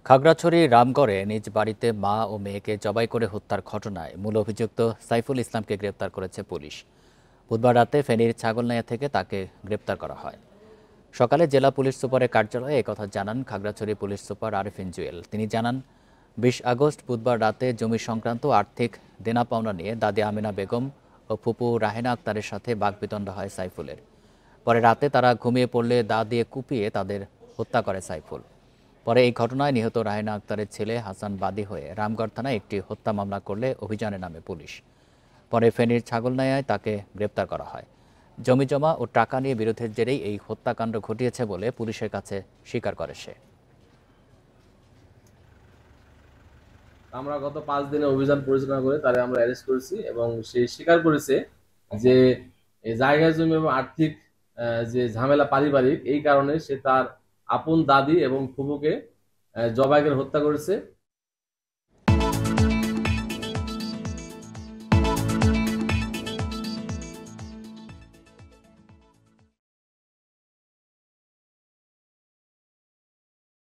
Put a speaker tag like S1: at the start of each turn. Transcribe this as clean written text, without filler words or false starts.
S1: খাগড়াছড়ি রামগড়ে নিজ বাড়িতে মা ও মেয়েকে জবাই করে হত্যার ঘটনায় মূল অভিযুক্ত সাইফুল ইসলামকে গ্রেপ্তার করেছে পুলিশ। বুধবার রাতে ফেনীর ছাগলনাইয়া থেকে তাকে গ্রেপ্তার করা হয়। সকালে জেলা পুলিশ সুপারের কার্যালয়ে একথা জানান খাগড়াছড়ি পুলিশ সুপার আরিফিন জুয়েল। তিনি জানান, ২০ আগস্ট বুধবার রাতে জমি সংক্রান্ত আর্থিক দেনা পাওনা নিয়ে দাদি আমিনা বেগম ও ফুপু রাহেনা আক্তারের সাথে বাকবিতণ্ডা হয় সাইফুলের। পরে রাতে তারা ঘুমিয়ে পড়লে দা দিয়ে কুপিয়ে তাদের হত্যা করে সাইফুল। পরে এই ঘটনায় নিহত রাহেনা আক্তারের ছেলে হাসান বাদী হয়ে রামগড় থানায় একটি হত্যা মামলা করলে অভিযানে নামে পুলিশ। পরে ফেনীর ছাগলনাইয়ায় তাকে গ্রেপ্তার করা হয়। জমিজমা ও টাকা নিয়ে বিরোধের জেরেই এই হত্যাকাণ্ড ঘটিয়েছে বলে পুলিশের কাছে স্বীকার করে সে।
S2: আমরা গত 5 দিনে অভিযান পরিচালনা করে তারে আমরা অ্যারেস্ট করেছি এবং সে স্বীকার করেছে যে এই জায়গা জমি এবং আর্থিক যে ঝামেলা পারিবারিক, এই কারণে সে তার আপন দাদি এবং ফুফুকে জবাই করে হত্যা করেছে।